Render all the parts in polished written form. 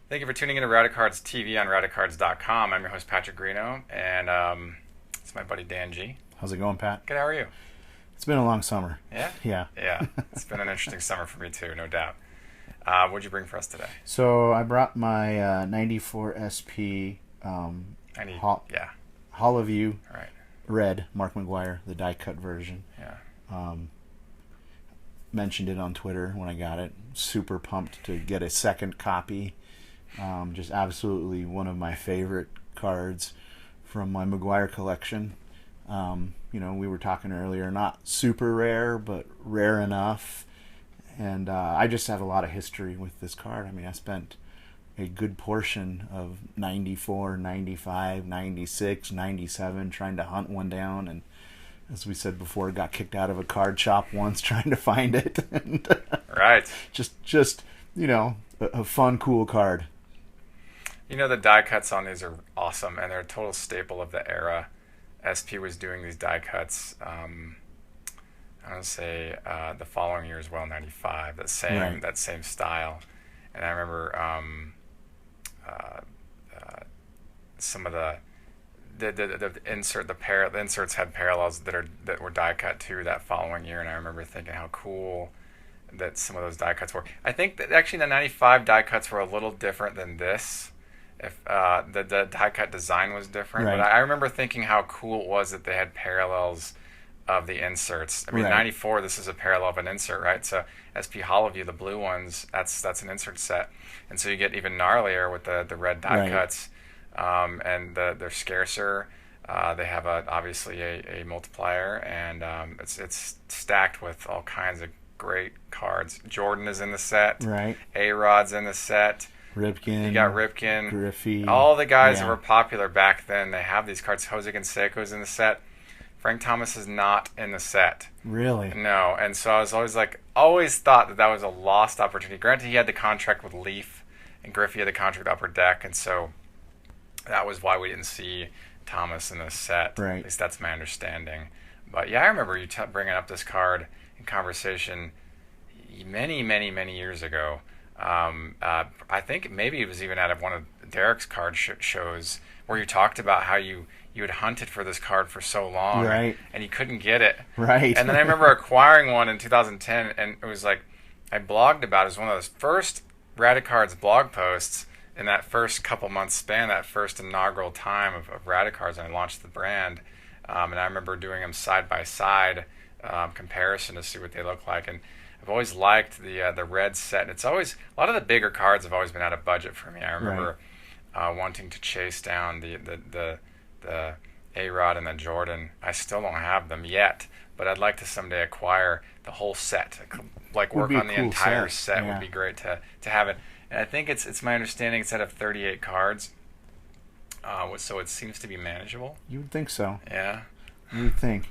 Thank you for tuning in to Radicards TV on Radicards.com. I'm your host, Patrick Greeno, and it's my buddy Dan G. How's it going, Pat? Good, how are you? It's been a long summer. Yeah? Yeah. Yeah, it's been an interesting summer for me too, no doubt. What'd you bring for us today? So I brought my 94 SP Holoview Right. red Mark McGwire, the die-cut version. Yeah. Mentioned it on Twitter when I got it. Super pumped to get a second copy. Just absolutely one of my favorite cards from my McGwire collection. We were talking earlier, not super rare, but rare enough. And I just have a lot of history with this card. I mean, I spent a good portion of 94, 95, 96, 97 trying to hunt one down. And as we said before, got kicked out of a card shop once trying to find it. And, right. Just a fun, cool card. The die cuts on these are awesome, and they're a total staple of the era. SP was doing these die cuts, I want to say the following year as well, 95, that same style. And I remember some of the inserts had parallels that were die cut too that following year, and I remember thinking how cool that some of those die cuts were. I think that actually the 95 die cuts were a little different than this. If the die cut design was different, right. But I remember thinking how cool it was that they had parallels of the inserts. I mean, right. 94, this is a parallel of an insert, right? So SP Holoview, the blue ones, that's an insert set, and so you get even gnarlier with the red die right. cuts, and they're scarcer. They have obviously a multiplier, and it's stacked with all kinds of great cards. Jordan is in the set. Right. A-Rod's in the set. Ripken. You got Ripken. Griffey. All the guys that were popular back then, they have these cards. Jose Canseco's in the set. Frank Thomas is not in the set. Really? No. And so I was always thought that was a lost opportunity. Granted, he had the contract with Leaf, and Griffey had the contract with Upper Deck, and so that was why we didn't see Thomas in the set. Right. At least that's my understanding. But yeah, I remember you bringing up this card in conversation many, many, many years ago. I think maybe it was even out of one of Derek's card shows where you talked about how you had hunted for this card for so long, right. and you couldn't get it. Right. And then I remember acquiring one in 2010, and it was like I blogged about it. It was one of those first Radicards blog posts in that first couple months span, that first inaugural time of Radicards, and I launched the brand. And I remember doing them side by side comparison to see what they look like, and I've always liked the red set. It's always a lot of the bigger cards have always been out of budget for me. I remember wanting to chase down the A-Rod and the Jordan. I still don't have them yet, but I'd like to someday acquire the whole set. Like work on the cool entire set yeah. would be great to have it. And I think it's my understanding it's out of 38 cards, so it seems to be manageable. You would think so. Yeah. You would think.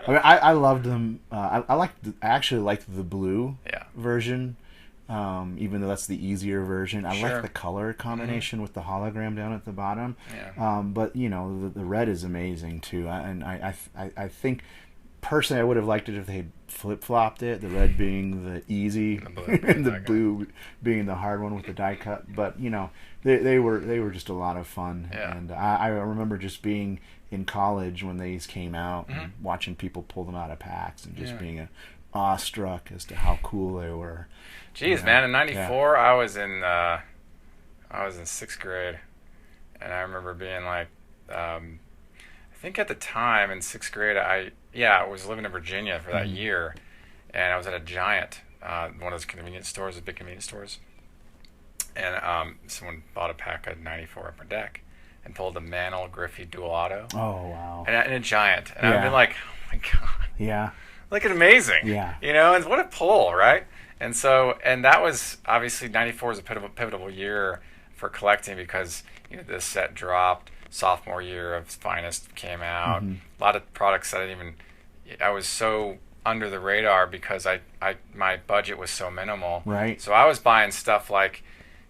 I mean, I loved them. I actually liked the blue version, even though that's the easier version. I like the color combination with the hologram down at the bottom. Yeah. But the red is amazing too. I think personally I would have liked it if they flip flopped it. The red being the easy, and the blue being the hard one with the die cut. But they were just a lot of fun. Yeah. And I remember just being in college when these came out, and watching people pull them out of packs, and just being awestruck as to how cool they were. Jeez, man! In '94, I was in 6th grade, and I remember being like, I think at the time in 6th grade, I was living in Virginia for that year, and I was at a Giant, one of those convenience stores, the big convenience stores, and someone bought a pack of '94 Upper Deck and pulled a Mantle Griffey Dual Auto. Oh, wow. And a Giant. And I've been like, oh my God. Yeah. Look at amazing. Yeah. And what a pull, right? And that was, obviously, 94 was a pivotal year for collecting because, this set dropped. Sophomore year of Finest came out. A lot of products that I was so under the radar because my budget was so minimal. Right. So I was buying stuff like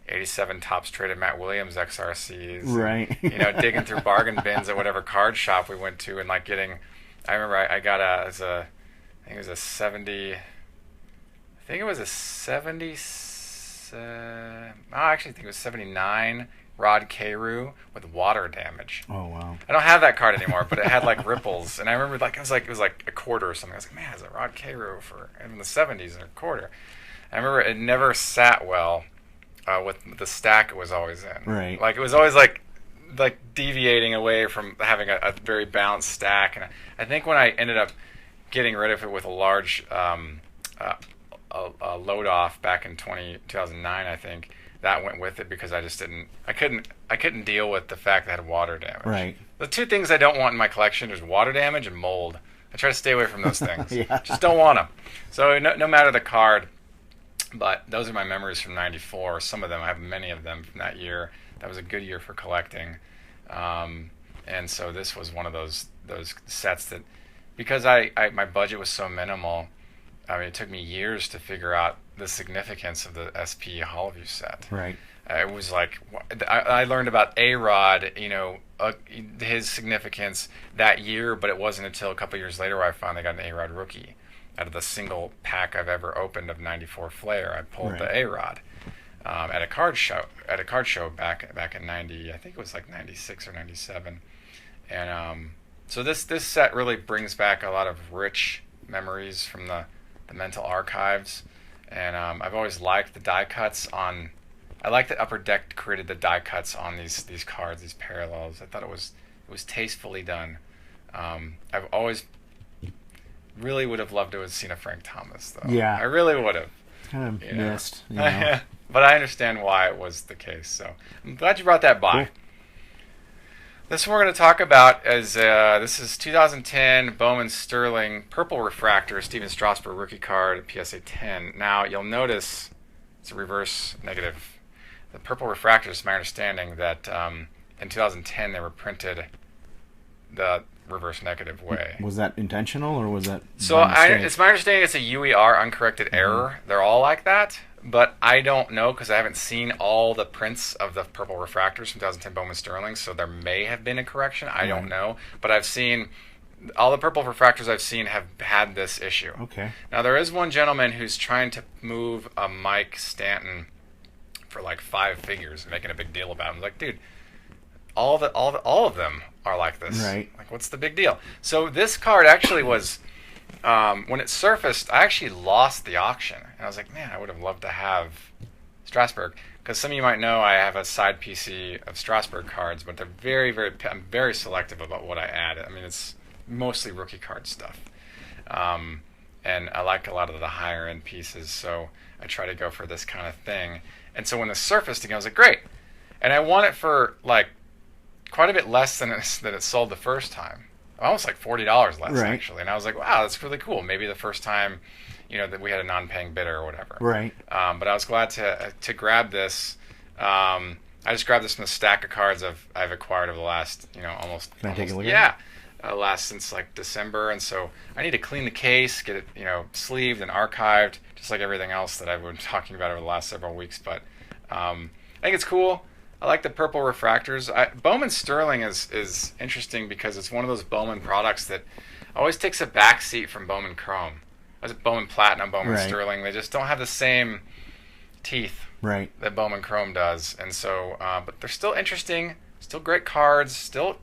87 Topps traded Matt Williams XRCs. Right. Digging through bargain bins at whatever card shop we went to and getting. I remember I got I think it was a 70. I think it was a 76 I actually think it was 79 Rod Carew with water damage. Oh wow. I don't have that card anymore, but it had like ripples, and I remember it was like a quarter or something. I was like, man, it's a Rod Carew for in the 70s and a quarter. I remember it never sat well with the stack it was always in. Right. Like it was always like deviating away from having a very balanced stack, and I think when I ended up getting rid of it with a large a load off back in 2009, I think that went with it because I couldn't deal with the fact that it had water damage. Right. The two things I don't want in my collection is water damage and mold. I try to stay away from those things. Yeah. Just don't want them. So no matter the card, but those are my memories from '94. Some of them, I have many of them from that year. That was a good year for collecting. And so this was one of those sets that, because my budget was so minimal, I mean, it took me years to figure out the significance of the SP Holoview set. Right. It was like, I learned about A-Rod, his significance that year, but it wasn't until a couple years later where I finally got an A-Rod rookie. Out of the single pack I've ever opened of '94 Flair, I pulled the A-Rod at a card show back in '90. I think it was like '96 or '97, and so this set really brings back a lot of rich memories from the mental archives, and I've always liked the die cuts on. I like that Upper Deck created the die cuts on these cards, these parallels. I thought it was tastefully done. I've always really would have loved to have seen a Frank Thomas, though. Yeah. I really would have. Kind of missed. But I understand why it was the case, so I'm glad you brought that by. Cool. This one we're going to talk about is this is 2010 Bowman Sterling Purple Refractor Steven Strasburg rookie card PSA 10. Now you'll notice it's a reverse negative. The Purple Refractor is my understanding that in 2010 they were printed the reverse negative way. Was that intentional or was that? So it's my understanding it's a UER uncorrected error. They're all like that. But I don't know because I haven't seen all the prints of the Purple Refractors from 2010 Bowman Sterling, so there may have been a correction. I don't know. But I've seen, all the Purple Refractors I've seen have had this issue. Okay. Now, there is one gentleman who's trying to move a Mike Stanton for like 5 figures, making a big deal about it. I'm like, dude, all of them are like this. Right. Like, what's the big deal? So this card actually was... when it surfaced, I actually lost the auction. And I was like, man, I would have loved to have Strasburg. Because some of you might know I have a side PC of Strasburg cards, but they're I'm very selective about what I add. I mean, it's mostly rookie card stuff. And I like a lot of the higher end pieces, so I try to go for this kind of thing. And so when it surfaced again, I was like, great. And I won it for like quite a bit less than it sold the first time. Almost like $40 less, actually. And I was like, wow, that's really cool. Maybe the first time, that we had a non-paying bidder or whatever. Right. But I was glad to grab this. I just grabbed this from the stack of cards I've acquired over the last, almost. Can I take a look at it? Yeah. Last since like December. And so I need to clean the case, get it, sleeved and archived, just like everything else that I've been talking about over the last several weeks. But I think it's cool. I like the Purple Refractors. Bowman Sterling is interesting because it's one of those Bowman products that always takes a back seat from Bowman Chrome. As Bowman Platinum, Bowman Sterling, they just don't have the same teeth that Bowman Chrome does. And so, but they're still interesting, still great cards, still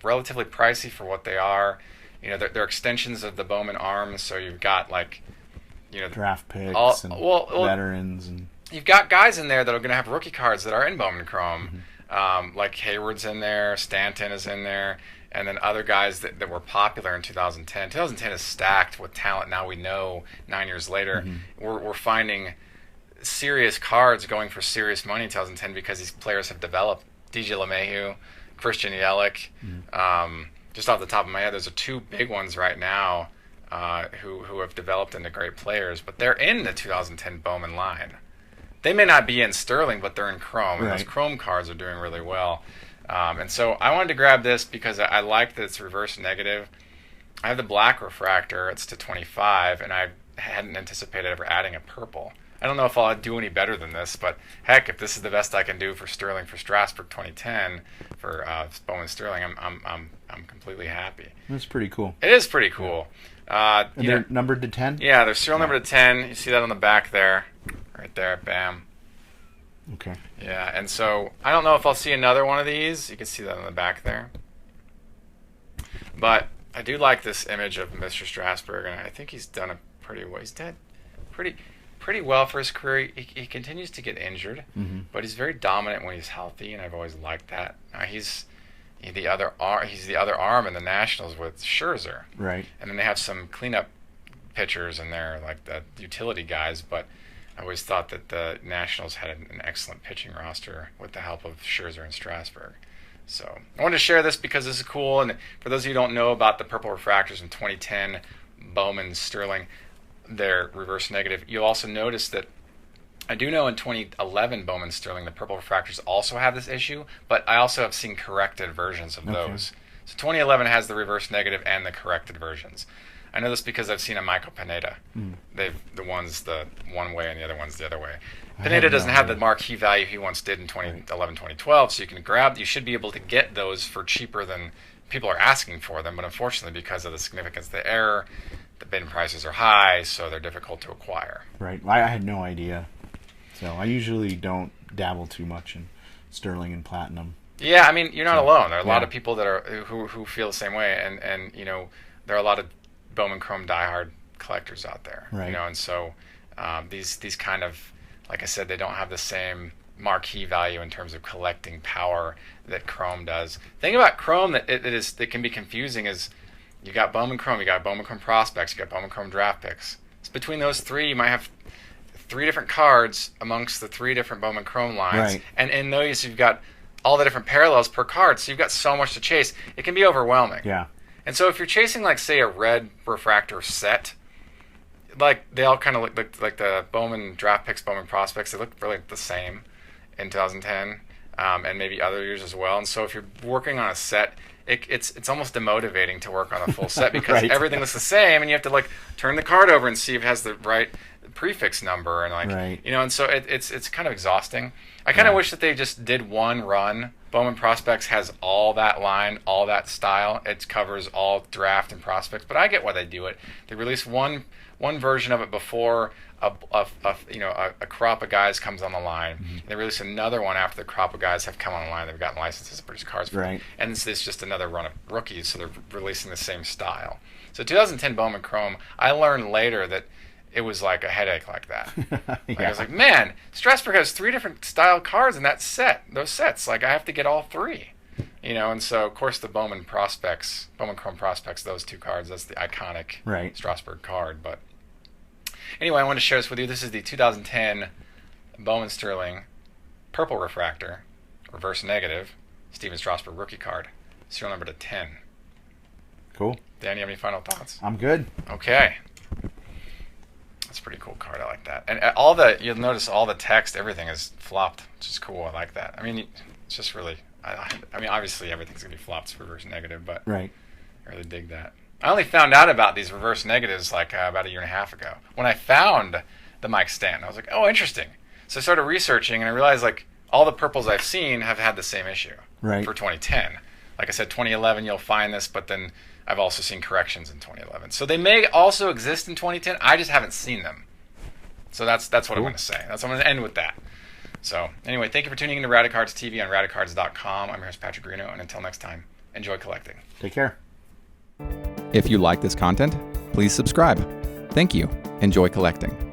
relatively pricey for what they are. They're extensions of the Bowman arms, so you've got like draft picks and veterans and. You've got guys in there that are going to have rookie cards that are in Bowman Chrome. Like Hayward's in there, Stanton is in there, and then other guys that were popular in 2010. 2010 is stacked with talent. Now we know 9 years later. We're finding serious cards going for serious money in 2010 because these players have developed. DJ LeMahieu, Christian Yelich. Just off the top of my head, those are 2 big ones right now who have developed into great players, but they're in the 2010 Bowman line. They may not be in Sterling, but they're in Chrome, and those Chrome cards are doing really well. And so I wanted to grab this because I like that it's reverse negative. I have the black refractor, it's to 25, and I hadn't anticipated ever adding a purple. I don't know if I'll do any better than this, but heck, if this is the best I can do for Sterling for Strasburg 2010 for Bowman Sterling, I'm completely happy. That's pretty cool. It is pretty cool. And they're numbered to 10? Yeah, they're serial numbered to 10. You see that on the back there. Right there, bam. Okay. Yeah, and so I don't know if I'll see another one of these. You can see that on the back there. But I do like this image of Mr. Strasburg, and I think he's done a pretty well. He's dead pretty well for his career. He continues to get injured, but he's very dominant when he's healthy, and I've always liked that. He's the other arm in the Nationals with Scherzer. Right. And then they have some cleanup pitchers in there, like the utility guys, but I always thought that the Nationals had an excellent pitching roster with the help of Scherzer and Strasburg. So I wanted to share this because this is cool. And for those of you who don't know about the purple refractors in 2010, Bowman, Sterling, they're reverse negative. You'll also notice that I do know in 2011 Bowman, Sterling, the purple refractors also have this issue, but I also have seen corrected versions of those. So 2011 has the reverse negative and the corrected versions. I know this because I've seen a Michael Pineda. The one's the one way and the other one's the other way. Pineda doesn't have the marquee value he once did in 2011, 2012, so you should be able to get those for cheaper than people are asking for them, but unfortunately because of the significance of the error, the bin prices are high, so they're difficult to acquire. Right. I had no idea. So I usually don't dabble too much in Sterling and Platinum. Yeah, I mean, you're not alone. There are a lot of people that are who feel the same way, and you know, there are a lot of Bowman Chrome diehard collectors out there. Right. You know, and so these kind of, like I said, they don't have the same marquee value in terms of collecting power that Chrome does. The thing about Chrome that can be confusing is you got Bowman Chrome, you got Bowman Chrome prospects, you got Bowman Chrome draft picks. So between those three, you might have 3 different cards amongst the 3 different Bowman Chrome lines. Right. And in those, you've got all the different parallels per card, so you've got so much to chase. It can be overwhelming. Yeah. And so if you're chasing, like, say, a red refractor set, like, they all kind of look like the Bowman draft picks, Bowman prospects, they look really the same in 2010, and maybe other years as well. And so if you're working on a set, it's almost demotivating to work on a full set because Right. everything looks the same, and you have to, like, turn the card over and see if it has the right prefix number, and, like, Right. you know, and so it's kind of exhausting. I kind of wish that they just did one run. Bowman Prospects has all that line, all that style. It covers all draft and prospects, but I get why they do it. They release one version of it before a crop of guys comes on the line. They release another one after the crop of guys have come on the line. They've gotten licenses to produce cards for Right. them. And it's just another run of rookies, so they're releasing the same style. So 2010 Bowman Chrome, I learned later that it was like a headache like that. Like, I was like, man, Strasburg has 3 different style cards in that set. Those sets, like, I have to get all 3. You know, and so of course the Bowman Chrome Prospects, those 2 cards, that's the iconic Right. Strasburg card. But anyway, I want to share this with you. This is the 2010 Bowman Sterling Purple Refractor, reverse negative, Steven Strasburg rookie card, serial number to 10. Cool. Dan, you have any final thoughts? I'm good. Okay. That's a pretty cool card. I like that. And you'll notice all the text, everything is flopped, which is cool. I like that. I mean, it's just really, I mean, obviously everything's going to be flopped, it's reverse negative, but Right. I really dig that. I only found out about these reverse negatives like about a year and a half ago. When I found the Mike Stanton, I was like, oh, interesting. So I started researching, and I realized, like, all the purples I've seen have had the same issue Right. for 2010. Like I said, 2011 you'll find this, but then I've also seen corrections in 2011. So they may also exist in 2010. I just haven't seen them. So that's what I'm going to say. I'm going to end with that. So anyway, thank you for tuning in to Radicards TV on Radicards.com. I'm your host, Patrick Greeno, and until next time, enjoy collecting. Take care. If you like this content, please subscribe. Thank you. Enjoy collecting.